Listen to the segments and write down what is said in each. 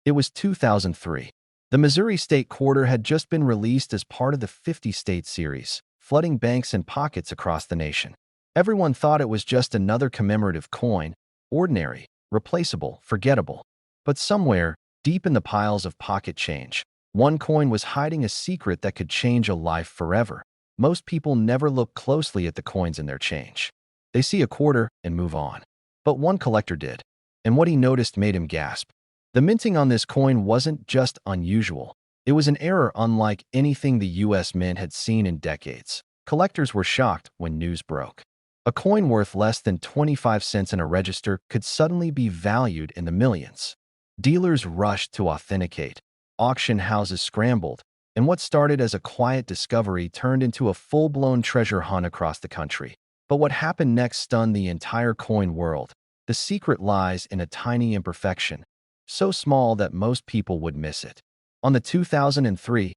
It was 2003. The Missouri State Quarter had just been released as part of the 50-state series, flooding banks and pockets across the nation. Everyone thought it was just another commemorative coin, ordinary, replaceable, forgettable. But somewhere, deep in the piles of pocket change, one coin was hiding a secret that could change a life forever. Most people never look closely at the coins in their change. They see a quarter and move on. But one collector did, and what he noticed made him gasp. The minting on this coin wasn't just unusual. It was an error unlike anything the U.S. Mint had seen in decades. Collectors were shocked when news broke. A coin worth less than 25 cents in a register could suddenly be valued in the millions. Dealers rushed to authenticate. Auction houses scrambled, and what started as a quiet discovery turned into a full-blown treasure hunt across the country. But what happened next stunned the entire coin world. The secret lies in a tiny imperfection, so small that most people would miss it. On the 2003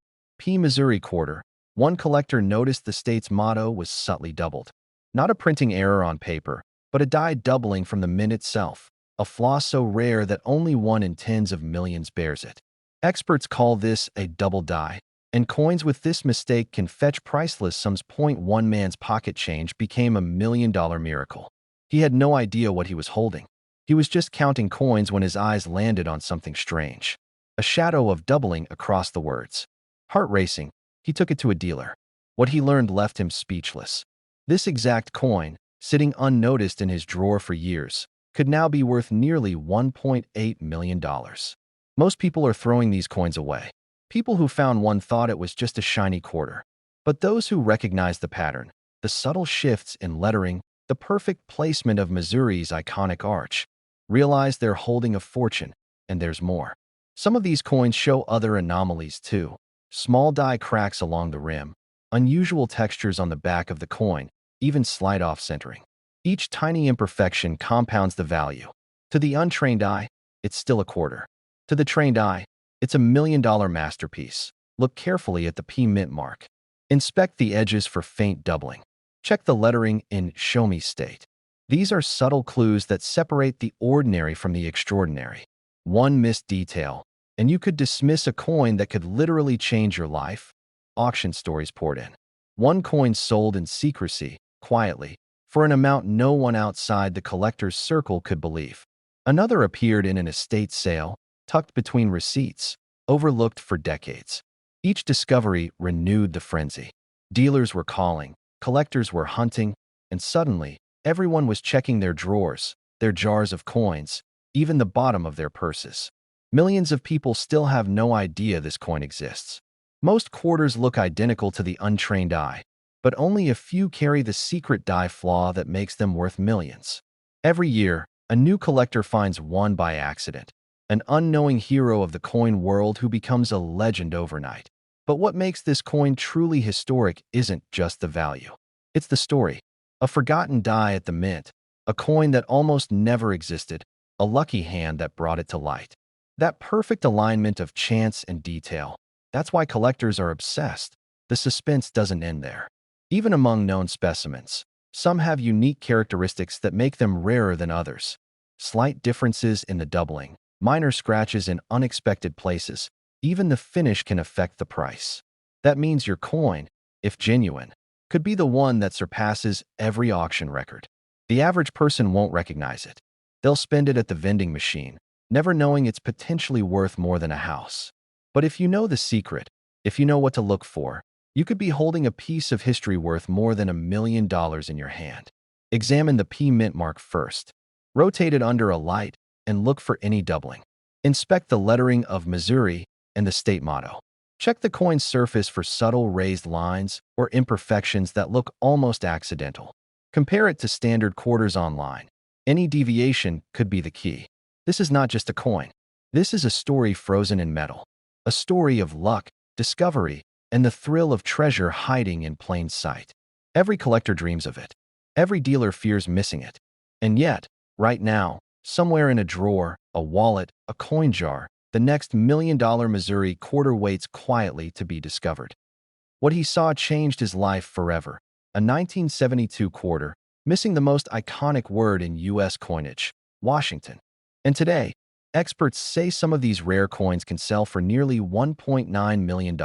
Missouri Quarter, one collector noticed the state's motto was subtly doubled. Not a printing error on paper, but a die doubling from the mint itself, a flaw so rare that only one in tens of millions bears it. Experts call this a double die, and coins with this mistake can fetch priceless sums. One man's pocket change became $1 million miracle. He had no idea what he was holding. He was just counting coins when his eyes landed on something strange. A shadow of doubling across the words. Heart racing, he took it to a dealer. What he learned left him speechless. This exact coin, sitting unnoticed in his drawer for years, could now be worth nearly $1.8 million. Most people are throwing these coins away. People who found one thought it was just a shiny quarter. But those who recognized the pattern, the subtle shifts in lettering, the perfect placement of Missouri's iconic arch, realize they're holding a fortune, and there's more. Some of these coins show other anomalies too. Small die cracks along the rim, unusual textures on the back of the coin, even slight off-centering. Each tiny imperfection compounds the value. To the untrained eye, it's still a quarter. To the trained eye, it's $1 million masterpiece. Look carefully at the P mint mark. Inspect the edges for faint doubling. Check the lettering in Show Me State. These are subtle clues that separate the ordinary from the extraordinary. One missed detail, and you could dismiss a coin that could literally change your life. Auction stories poured in. One coin sold in secrecy, quietly, for an amount no one outside the collector's circle could believe. Another appeared in an estate sale, tucked between receipts, overlooked for decades. Each discovery renewed the frenzy. Dealers were calling, collectors were hunting, and suddenly, everyone was checking their drawers, their jars of coins, even the bottom of their purses. Millions of people still have no idea this coin exists. Most quarters look identical to the untrained eye, but only a few carry the secret die flaw that makes them worth millions. Every year, a new collector finds one by accident, an unknowing hero of the coin world who becomes a legend overnight. But what makes this coin truly historic isn't just the value. It's the story. A forgotten die at the mint, a coin that almost never existed, a lucky hand that brought it to light. That perfect alignment of chance and detail. That's why collectors are obsessed. The suspense doesn't end there. Even among known specimens, some have unique characteristics that make them rarer than others. Slight differences in the doubling, minor scratches in unexpected places, even the finish can affect the price. That means your coin, if genuine, could be the one that surpasses every auction record. The average person won't recognize it. They'll spend it at the vending machine, never knowing it's potentially worth more than a house. But if you know the secret, if you know what to look for, you could be holding a piece of history worth more than $1 million in your hand. Examine the P mint mark first. Rotate it under a light and look for any doubling. Inspect the lettering of Missouri and the state motto. Check the coin's surface for subtle raised lines or imperfections that look almost accidental. Compare it to standard quarters online. Any deviation could be the key. This is not just a coin. This is a story frozen in metal. A story of luck, discovery, and the thrill of treasure hiding in plain sight. Every collector dreams of it. Every dealer fears missing it. And yet, right now, somewhere in a drawer, a wallet, a coin jar, the next $1 million Missouri quarter waits quietly to be discovered. What he saw changed his life forever. A 1972 quarter, missing the most iconic word in U.S. coinage, Washington. And today, Experts say some of these rare coins can sell for nearly $1.9 million.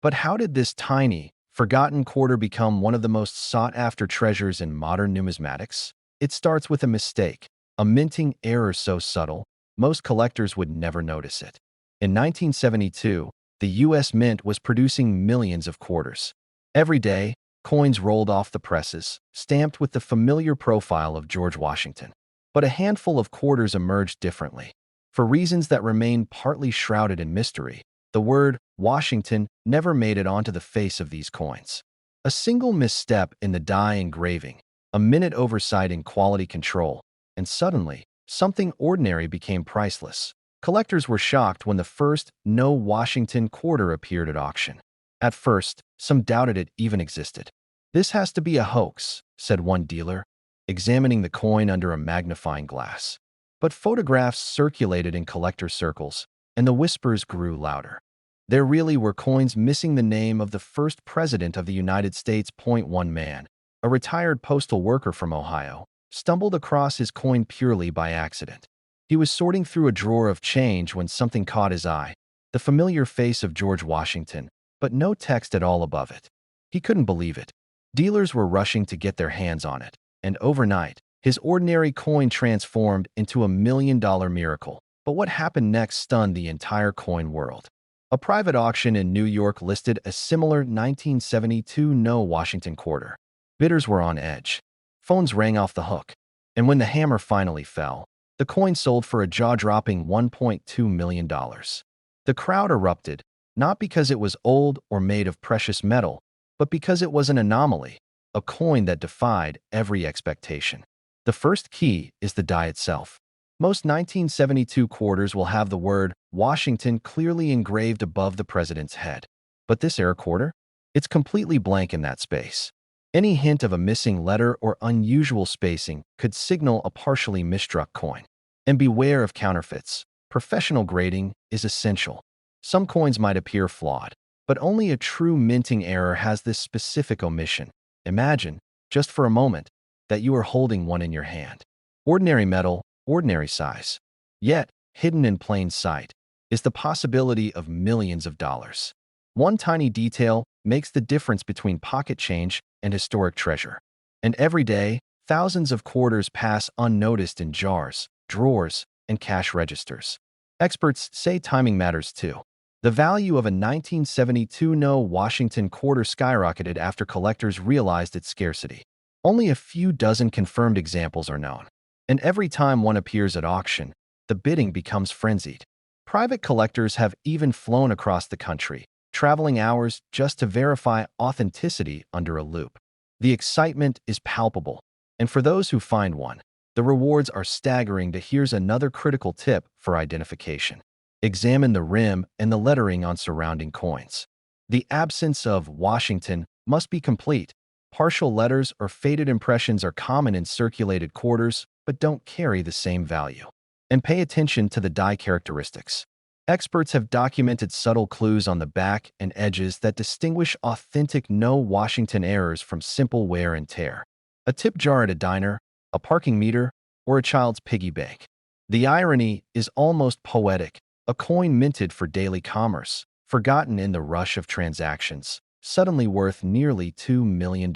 But how did this tiny, forgotten quarter become one of the most sought-after treasures in modern numismatics? It starts with a mistake, a minting error so subtle, most collectors would never notice it. In 1972, the U.S. Mint was producing millions of quarters. Every day, coins rolled off the presses, stamped with the familiar profile of George Washington. But a handful of quarters emerged differently. For reasons that remain partly shrouded in mystery, the word Washington never made it onto the face of these coins. A single misstep in the die engraving, a minute oversight in quality control, and suddenly, something ordinary became priceless. Collectors were shocked when the first No Washington quarter appeared at auction. At first, some doubted it even existed. "This has to be a hoax," said one dealer, examining the coin under a magnifying glass. But photographs circulated in collector circles, and the whispers grew louder. There really were coins missing the name of the first president of the United States. One man, a retired postal worker from Ohio, stumbled across his coin purely by accident. He was sorting through a drawer of change when something caught his eye, the familiar face of George Washington, but no text at all above it. He couldn't believe it. Dealers were rushing to get their hands on it, and overnight, his ordinary coin transformed into a $1 million miracle. But what happened next stunned the entire coin world. A private auction in New York listed a similar 1972 No Washington quarter. Bidders were on edge. Phones rang off the hook. And when the hammer finally fell, the coin sold for a jaw-dropping $1.2 million. The crowd erupted, not because it was old or made of precious metal, but because it was an anomaly, a coin that defied every expectation. The first key is the die itself. Most 1972 quarters will have the word Washington clearly engraved above the president's head. But this era quarter? It's completely blank in that space. Any hint of a missing letter or unusual spacing could signal a partially misstruck coin. And beware of counterfeits. Professional grading is essential. Some coins might appear flawed, but only a true minting error has this specific omission. Imagine, just for a moment, that you are holding one in your hand. Ordinary metal, ordinary size. Yet, hidden in plain sight, is the possibility of millions of dollars. One tiny detail makes the difference between pocket change and historic treasure. And every day, thousands of quarters pass unnoticed in jars, drawers, and cash registers. Experts say timing matters too. The value of a 1972 No Washington quarter skyrocketed after collectors realized its scarcity. Only a few dozen confirmed examples are known. And every time one appears at auction, the bidding becomes frenzied. Private collectors have even flown across the country, traveling hours just to verify authenticity under a loupe. The excitement is palpable, and for those who find one, the rewards are staggering. Here's another critical tip for identification. Examine the rim and the lettering on surrounding coins. The absence of Washington must be complete. Partial letters or faded impressions are common in circulated quarters, but don't carry the same value. And pay attention to the die characteristics. Experts have documented subtle clues on the back and edges that distinguish authentic No Washington errors from simple wear and tear. A tip jar at a diner, a parking meter, or a child's piggy bank. The irony is almost poetic. A coin minted for daily commerce, forgotten in the rush of transactions, suddenly worth nearly $2 million.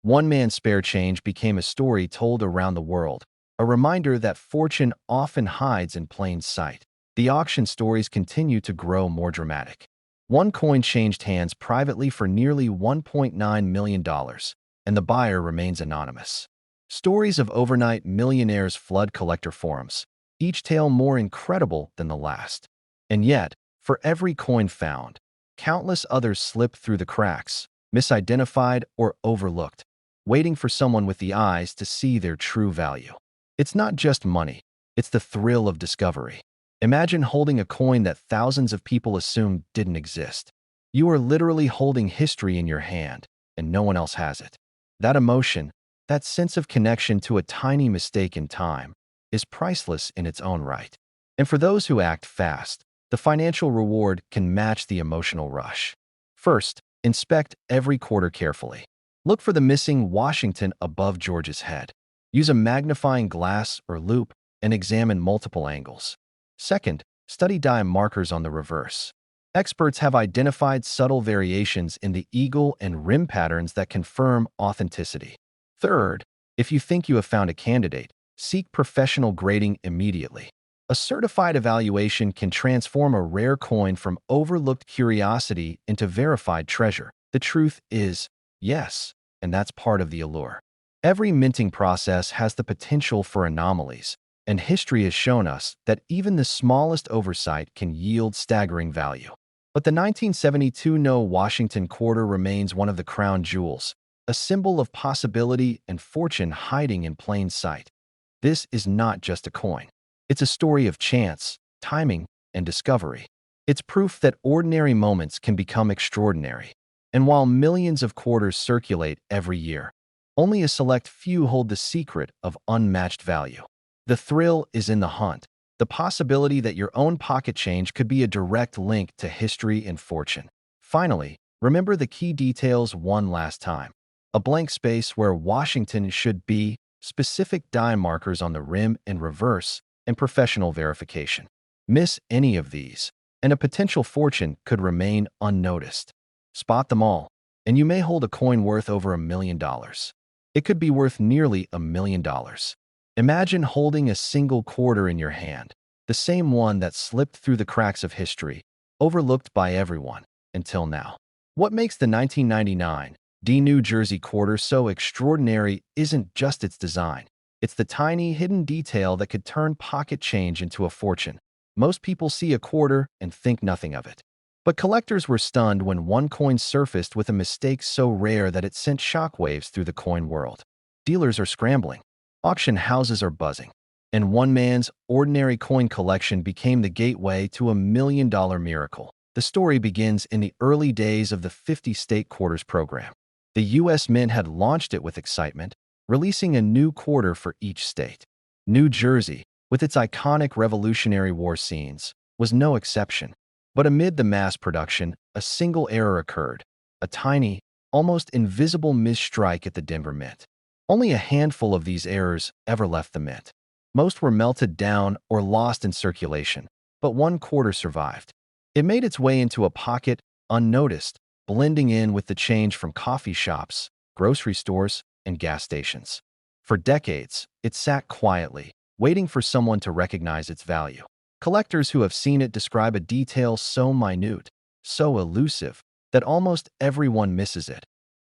One man's spare change became a story told around the world, a reminder that fortune often hides in plain sight. The auction stories continue to grow more dramatic. One coin changed hands privately for nearly $1.9 million, and the buyer remains anonymous. Stories of overnight millionaires flood collector forums, each tale more incredible than the last. And yet, for every coin found, countless others slip through the cracks, misidentified or overlooked, waiting for someone with the eyes to see their true value. It's not just money, it's the thrill of discovery. Imagine holding a coin that thousands of people assumed didn't exist. You are literally holding history in your hand, and no one else has it. That emotion, that sense of connection to a tiny mistake in time, is priceless in its own right. And for those who act fast, the financial reward can match the emotional rush. First, inspect every quarter carefully. Look for the missing Washington above George's head. Use a magnifying glass or loupe and examine multiple angles. Second, study die markers on the reverse. Experts have identified subtle variations in the eagle and rim patterns that confirm authenticity. Third, if you think you have found a candidate, seek professional grading immediately. A certified evaluation can transform a rare coin from overlooked curiosity into verified treasure. The truth is, yes, and that's part of the allure. Every minting process has the potential for anomalies, and history has shown us that even the smallest oversight can yield staggering value. But the 1972 No Washington quarter remains one of the crown jewels, a symbol of possibility and fortune hiding in plain sight. This is not just a coin. It's a story of chance, timing, and discovery. It's proof that ordinary moments can become extraordinary. And while millions of quarters circulate every year, only a select few hold the secret of unmatched value. The thrill is in the hunt, the possibility that your own pocket change could be a direct link to history and fortune. Finally, remember the key details one last time. A blank space where Washington should be, specific die markers on the rim and reverse, and professional verification. Miss any of these, and a potential fortune could remain unnoticed. Spot them all, and you may hold a coin worth over $1 million. It could be worth nearly $1 million. Imagine holding a single quarter in your hand, the same one that slipped through the cracks of history, overlooked by everyone, until now. What makes the 1999 New Jersey quarter so extraordinary isn't just its design. It's the tiny, hidden detail that could turn pocket change into a fortune. Most people see a quarter and think nothing of it. But collectors were stunned when one coin surfaced with a mistake so rare that it sent shockwaves through the coin world. Dealers are scrambling. Auction houses are buzzing. And one man's ordinary coin collection became the gateway to a $1 million miracle. The story begins in the early days of the 50-state quarters program. The U.S. Mint had launched it with excitement, releasing a new quarter for each state. New Jersey, with its iconic Revolutionary War scenes, was no exception. But amid the mass production, a single error occurred, a tiny, almost invisible misstrike at the Denver Mint. Only a handful of these errors ever left the mint. Most were melted down or lost in circulation, but one quarter survived. It made its way into a pocket, unnoticed, blending in with the change from coffee shops, grocery stores, and gas stations. For decades, it sat quietly, waiting for someone to recognize its value. Collectors who have seen it describe a detail so minute, so elusive, that almost everyone misses it.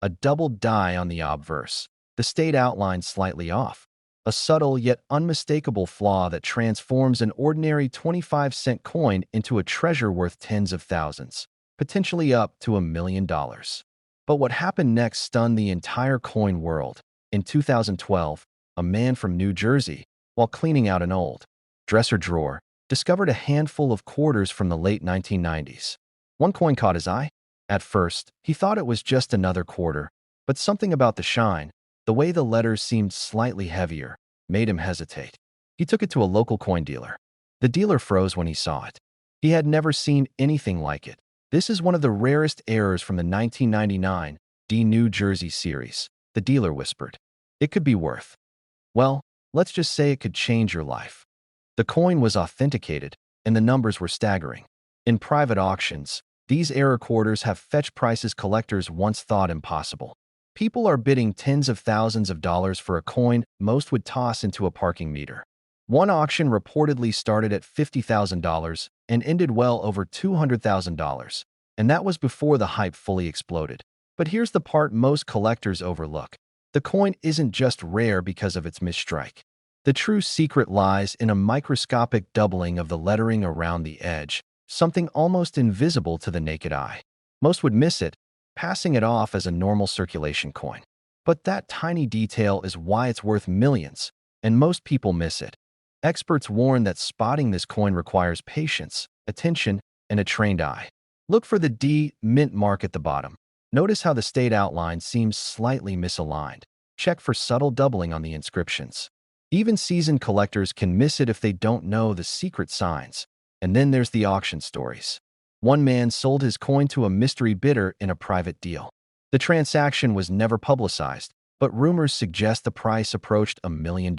A doubled die on the obverse, the state outline slightly off, a subtle yet unmistakable flaw that transforms an ordinary 25-cent coin into a treasure worth tens of thousands, potentially up to $1 million. But what happened next stunned the entire coin world. In 2012, a man from New Jersey, while cleaning out an old dresser drawer, discovered a handful of quarters from the late 1990s. One coin caught his eye. At first, he thought it was just another quarter, but something about the shine, the way the letters seemed slightly heavier, made him hesitate. He took it to a local coin dealer. The dealer froze when he saw it. He had never seen anything like it. This is one of the rarest errors from the 1999 New Jersey series, the dealer whispered. It could be worth, well, let's just say it could change your life. The coin was authenticated, and the numbers were staggering. In private auctions, these error quarters have fetched prices collectors once thought impossible. People are bidding tens of thousands of dollars for a coin most would toss into a parking meter. One auction reportedly started at $50,000 and ended well over $200,000, and that was before the hype fully exploded. But here's the part most collectors overlook. The coin isn't just rare because of its misstrike. The true secret lies in a microscopic doubling of the lettering around the edge, something almost invisible to the naked eye. Most would miss it, passing it off as a normal circulation coin. But that tiny detail is why it's worth millions, and most people miss it. Experts warn that spotting this coin requires patience, attention, and a trained eye. Look for the D mint mark at the bottom. Notice how the state outline seems slightly misaligned. Check for subtle doubling on the inscriptions. Even seasoned collectors can miss it if they don't know the secret signs. And then there's the auction stories. One man sold his coin to a mystery bidder in a private deal. The transaction was never publicized, but rumors suggest the price approached $1 million.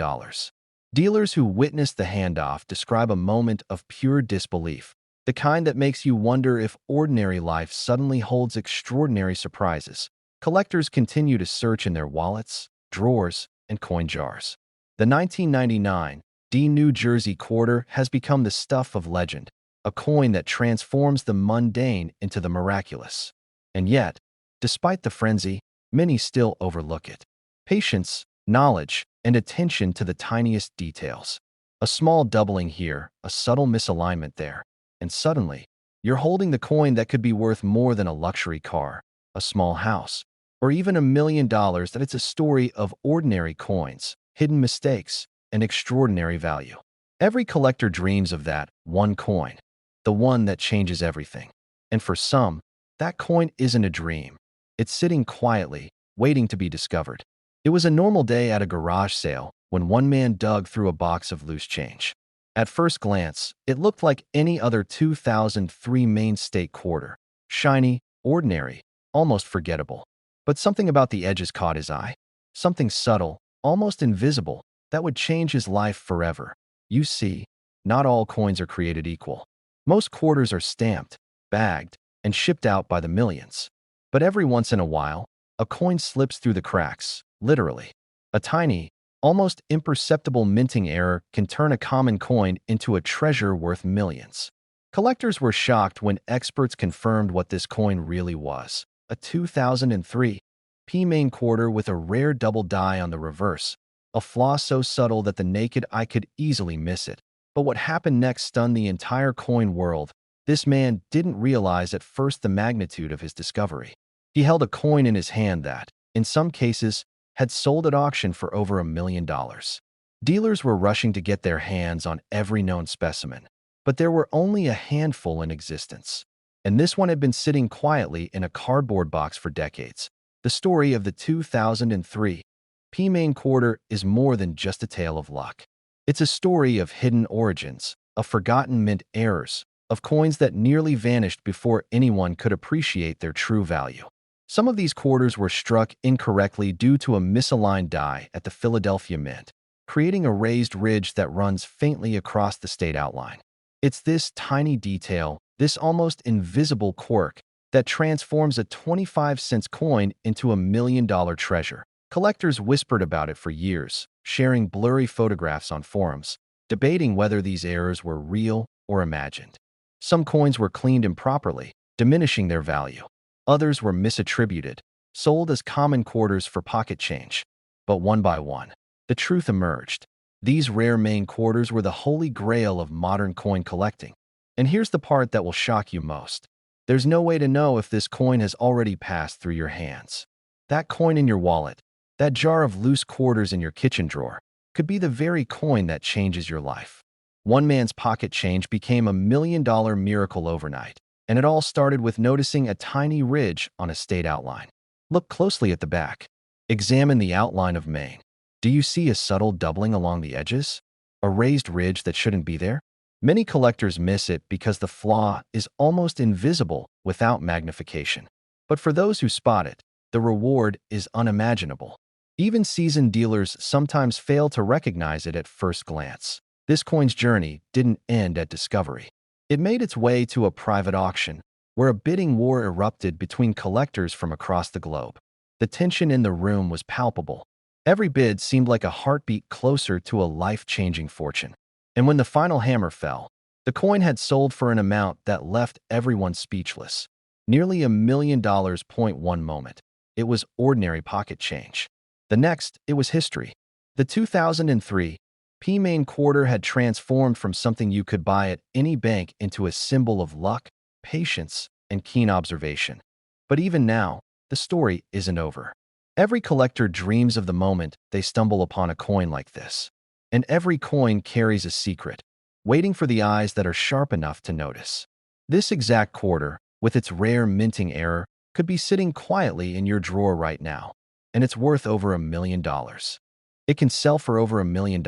Dealers who witnessed the handoff describe a moment of pure disbelief, the kind that makes you wonder if ordinary life suddenly holds extraordinary surprises. Collectors continue to search in their wallets, drawers, and coin jars. The 1999 D New Jersey quarter has become the stuff of legend, a coin that transforms the mundane into the miraculous. And yet, despite the frenzy, many still overlook it. Patience, knowledge, and attention to the tiniest details. A small doubling here, a subtle misalignment there, and suddenly, you're holding the coin that could be worth more than a luxury car, a small house, or even $1 million. That it's a story of ordinary coins, hidden mistakes, and extraordinary value. Every collector dreams of that one coin, the one that changes everything. And for some, that coin isn't a dream. It's sitting quietly, waiting to be discovered. It was a normal day at a garage sale when one man dug through a box of loose change. At first glance, it looked like any other 2003 Maine State quarter. Shiny, ordinary, almost forgettable. But something about the edges caught his eye. Something subtle, almost invisible, that would change his life forever. You see, not all coins are created equal. Most quarters are stamped, bagged, and shipped out by the millions. But every once in a while, a coin slips through the cracks, literally. A tiny, almost imperceptible minting error can turn a common coin into a treasure worth millions. Collectors were shocked when experts confirmed what this coin really was. A 2003 P Main quarter with a rare double die on the reverse, a flaw so subtle that the naked eye could easily miss it. But what happened next stunned the entire coin world. This man didn't realize at first the magnitude of his discovery. He held a coin in his hand that, in some cases, had sold at auction for over $1 million. Dealers were rushing to get their hands on every known specimen, but there were only a handful in existence. And this one had been sitting quietly in a cardboard box for decades. The story of the 2003 P Main quarter is more than just a tale of luck. It's a story of hidden origins, of forgotten mint errors, of coins that nearly vanished before anyone could appreciate their true value. Some of these quarters were struck incorrectly due to a misaligned die at the Philadelphia Mint, creating a raised ridge that runs faintly across the state outline. It's this tiny detail, this almost invisible quirk, that transforms a 25-cent coin into $1 million treasure. Collectors whispered about it for years, sharing blurry photographs on forums, debating whether these errors were real or imagined. Some coins were cleaned improperly, diminishing their value. Others were misattributed, sold as common quarters for pocket change. But one by one, the truth emerged. These rare Maine quarters were the holy grail of modern coin collecting. And here's the part that will shock you most. There's no way to know if this coin has already passed through your hands. That coin in your wallet, that jar of loose quarters in your kitchen drawer, could be the very coin that changes your life. One man's pocket change became $1 million miracle overnight, and it all started with noticing a tiny ridge on a state outline. Look closely at the back. Examine the outline of Maine. Do you see a subtle doubling along the edges? A raised ridge that shouldn't be there? Many collectors miss it because the flaw is almost invisible without magnification. But for those who spot it, the reward is unimaginable. Even seasoned dealers sometimes fail to recognize it at first glance. This coin's journey didn't end at discovery. It made its way to a private auction, where a bidding war erupted between collectors from across the globe. The tension in the room was palpable. Every bid seemed like a heartbeat closer to a life-changing fortune. And when the final hammer fell, the coin had sold for an amount that left everyone speechless. Nearly $1 million. One moment, it was ordinary pocket change. The next, it was history. The 2003 P Main quarter had transformed from something you could buy at any bank into a symbol of luck, patience, and keen observation. But even now, the story isn't over. Every collector dreams of the moment they stumble upon a coin like this. And every coin carries a secret, waiting for the eyes that are sharp enough to notice. This exact quarter, with its rare minting error, could be sitting quietly in your drawer right now, and it's worth over $1 million. It can sell for over $1 million.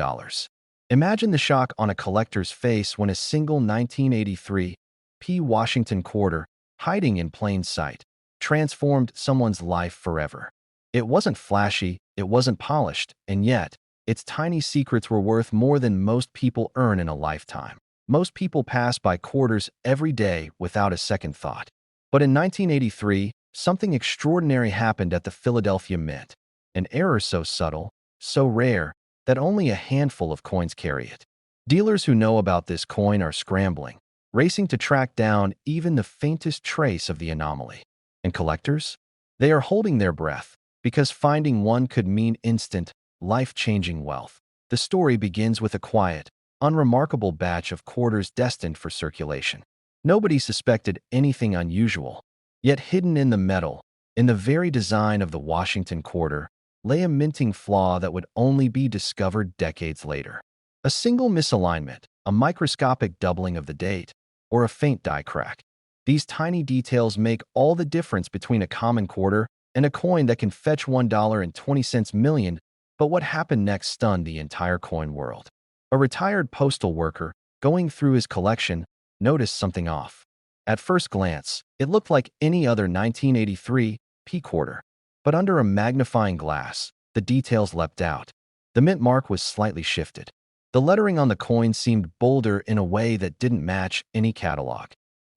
Imagine the shock on a collector's face when a single 1983 P. Washington quarter, hiding in plain sight, transformed someone's life forever. It wasn't flashy, it wasn't polished, and yet, its tiny secrets were worth more than most people earn in a lifetime. Most people pass by quarters every day without a second thought. But in 1983, something extraordinary happened at the Philadelphia Mint. An error so subtle, so rare, that only a handful of coins carry it. Dealers who know about this coin are scrambling, racing to track down even the faintest trace of the anomaly. And collectors? They are holding their breath, because finding one could mean instant, life-changing wealth. The story begins with a quiet, unremarkable batch of quarters destined for circulation. Nobody suspected anything unusual, yet hidden in the metal, in the very design of the Washington quarter, lay a minting flaw that would only be discovered decades later. A single misalignment, a microscopic doubling of the date, or a faint die crack. These tiny details make all the difference between a common quarter and a coin that can fetch $1.20 million. But what happened next stunned the entire coin world. A retired postal worker, going through his collection, noticed something off. At first glance, it looked like any other 1983 P quarter. But under a magnifying glass, the details leapt out. The mint mark was slightly shifted. The lettering on the coin seemed bolder in a way that didn't match any catalog.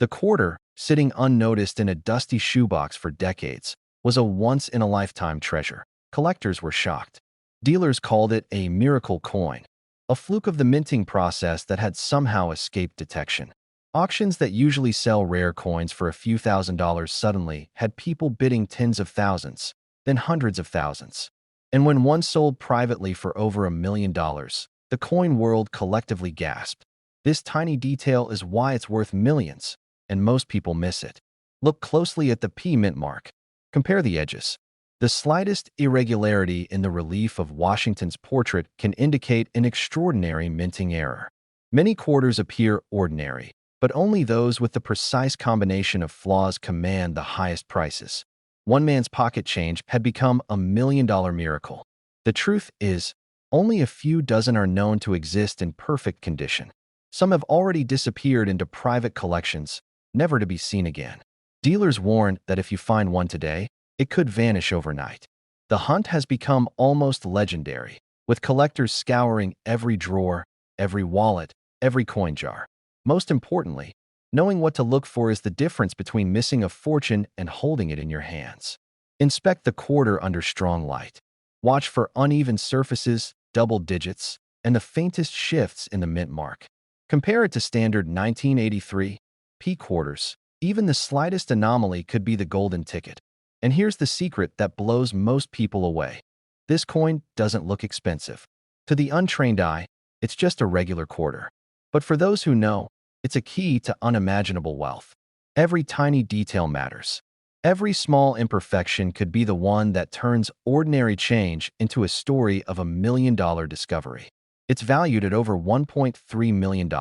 The quarter, sitting unnoticed in a dusty shoebox for decades, was a once-in-a-lifetime treasure. Collectors were shocked. Dealers called it a miracle coin, a fluke of the minting process that had somehow escaped detection. Auctions that usually sell rare coins for a few $1,000s suddenly had people bidding tens of thousands, then hundreds of thousands. And when one sold privately for over $1 million, the coin world collectively gasped. This tiny detail is why it's worth millions, and most people miss it. Look closely at the P mint mark. Compare the edges. The slightest irregularity in the relief of Washington's portrait can indicate an extraordinary minting error. Many quarters appear ordinary, but only those with the precise combination of flaws command the highest prices. One man's pocket change had become $1 million miracle. The truth is, only a few dozen are known to exist in perfect condition. Some have already disappeared into private collections, never to be seen again. Dealers warn that if you find one today, it could vanish overnight. The hunt has become almost legendary, with collectors scouring every drawer, every wallet, every coin jar. Most importantly, knowing what to look for is the difference between missing a fortune and holding it in your hands. Inspect the quarter under strong light. Watch for uneven surfaces, double digits, and the faintest shifts in the mint mark. Compare it to standard 1983 P quarters. Even the slightest anomaly could be the golden ticket. And here's the secret that blows most people away. This coin doesn't look expensive. To the untrained eye, it's just a regular quarter. But for those who know, it's a key to unimaginable wealth. Every tiny detail matters. Every small imperfection could be the one that turns ordinary change into a story of $1 million discovery. It's valued at over $1.3 million.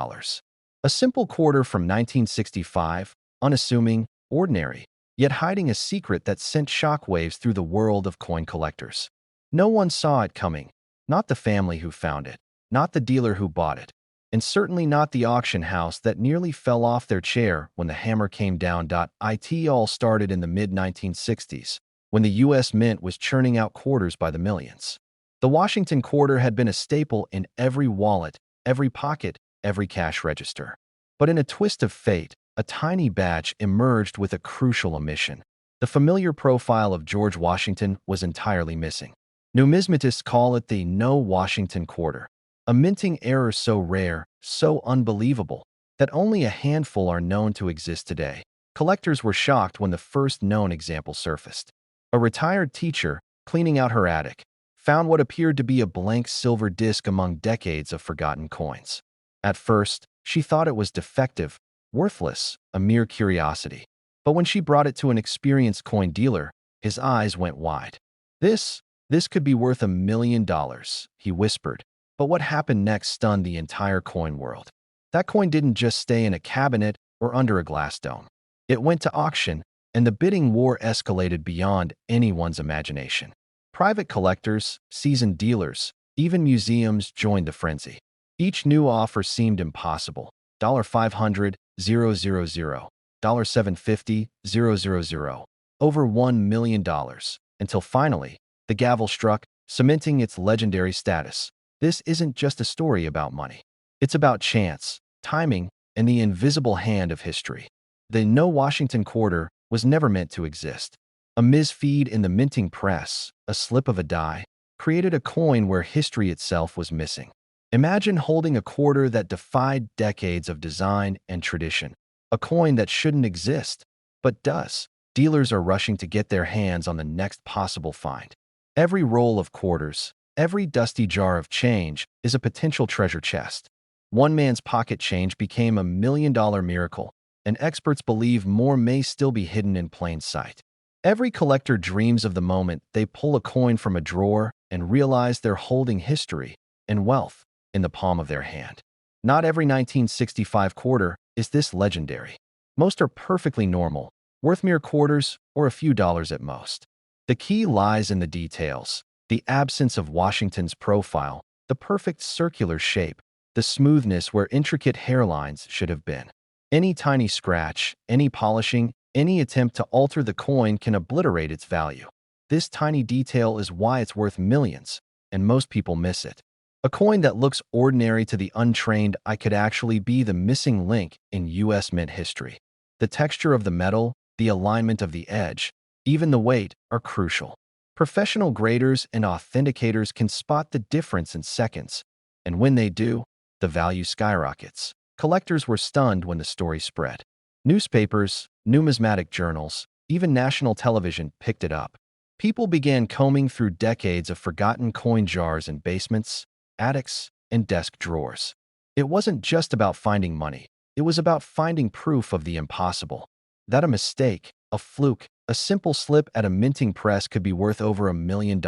A simple quarter from 1965, unassuming, ordinary, yet hiding a secret that sent shockwaves through the world of coin collectors. No one saw it coming, not the family who found it, not the dealer who bought it, and certainly not the auction house that nearly fell off their chair when the hammer came down. It all started in the mid-1960s, when the U.S. Mint was churning out quarters by the millions. The Washington quarter had been a staple in every wallet, every pocket, every cash register. But in a twist of fate, a tiny batch emerged with a crucial omission. The familiar profile of George Washington was entirely missing. Numismatists call it the no Washington quarter, a minting error so rare, so unbelievable, that only a handful are known to exist today. Collectors were shocked when the first known example surfaced. A retired teacher, cleaning out her attic, found what appeared to be a blank silver disc among decades of forgotten coins. At first, she thought it was defective, worthless, a mere curiosity. But when she brought it to an experienced coin dealer, his eyes went wide. This could be worth $1 million, he whispered. But what happened next stunned the entire coin world. That coin didn't just stay in a cabinet or under a glass dome. It went to auction, and the bidding war escalated beyond anyone's imagination. Private collectors, seasoned dealers, even museums joined the frenzy. Each new offer seemed impossible. $500, 000, $750, 000, over $1 million, until finally, the gavel struck, cementing its legendary status. This isn't just a story about money. It's about chance, timing, and the invisible hand of history. The No Washington quarter was never meant to exist. A misfeed in the minting press, a slip of a die, created a coin where history itself was missing. Imagine holding a quarter that defied decades of design and tradition, a coin that shouldn't exist, but does. Dealers are rushing to get their hands on the next possible find. Every roll of quarters, every dusty jar of change is a potential treasure chest. One man's pocket change became a $1 million miracle, and experts believe more may still be hidden in plain sight. Every collector dreams of the moment they pull a coin from a drawer and realize they're holding history and wealth in the palm of their hand. Not every 1965 quarter is this legendary. Most are perfectly normal, worth mere quarters or a few dollars at most. The key lies in the details, the absence of Washington's profile, the perfect circular shape, the smoothness where intricate hairlines should have been. Any tiny scratch, any polishing, any attempt to alter the coin can obliterate its value. This tiny detail is why it's worth millions, and most people miss it. A coin that looks ordinary to the untrained eye could actually be the missing link in U.S. mint history. The texture of the metal, the alignment of the edge, even the weight are crucial. Professional graders and authenticators can spot the difference in seconds, and when they do, the value skyrockets. Collectors were stunned when the story spread. Newspapers, numismatic journals, even national television picked it up. People began combing through decades of forgotten coin jars in basements, attics, and desk drawers. It wasn't just about finding money. It was about finding proof of the impossible. That a mistake, a fluke, a simple slip at a minting press could be worth over $1 million.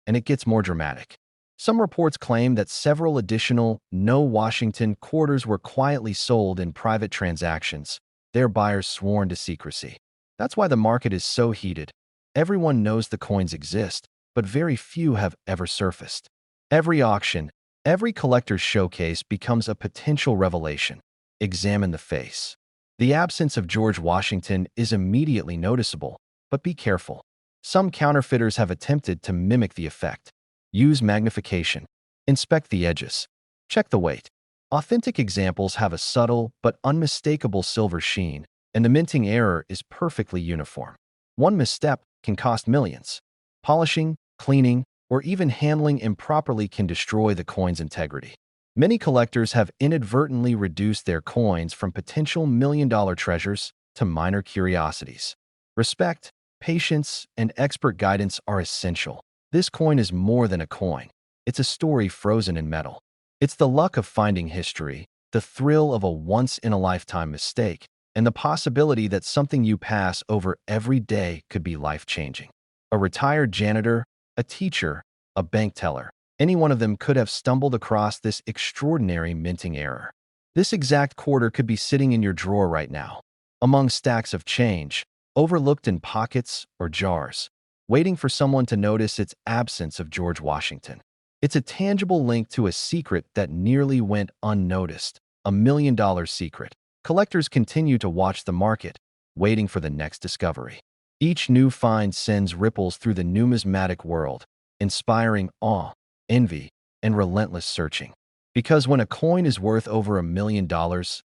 And it gets more dramatic. Some reports claim that several additional No Washington quarters were quietly sold in private transactions, their buyers sworn to secrecy. That's why the market is so heated. Everyone knows the coins exist, but very few have ever surfaced. Every auction, every collector's showcase becomes a potential revelation. Examine the face. The absence of George Washington is immediately noticeable, but be careful. Some counterfeiters have attempted to mimic the effect. Use magnification. Inspect the edges. Check the weight. Authentic examples have a subtle but unmistakable silver sheen, and the minting error is perfectly uniform. One misstep can cost millions. Polishing, cleaning, or even handling improperly can destroy the coin's integrity. Many collectors have inadvertently reduced their coins from potential million-dollar treasures to minor curiosities. Respect, patience, and expert guidance are essential. This coin is more than a coin. It's a story frozen in metal. It's the luck of finding history, the thrill of a once-in-a-lifetime mistake, and the possibility that something you pass over every day could be life-changing. A retired janitor, a teacher, a bank teller. Any one of them could have stumbled across this extraordinary minting error. This exact quarter could be sitting in your drawer right now, among stacks of change, overlooked in pockets or jars, waiting for someone to notice its absence of George Washington. It's a tangible link to a secret that nearly went unnoticed, a $1 million secret. Collectors continue to watch the market, waiting for the next discovery. Each new find sends ripples through the numismatic world, inspiring awe, envy, and relentless searching. Because when a coin is worth over $1 million,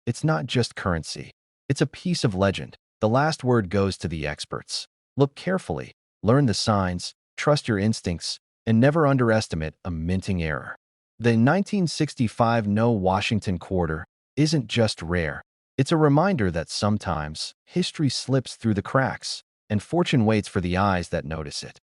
it's not just currency. It's a piece of legend. The last word goes to the experts. Look carefully, learn the signs, trust your instincts, and never underestimate a minting error. The 1965 No Washington quarter isn't just rare. It's a reminder that sometimes history slips through the cracks, and fortune waits for the eyes that notice it.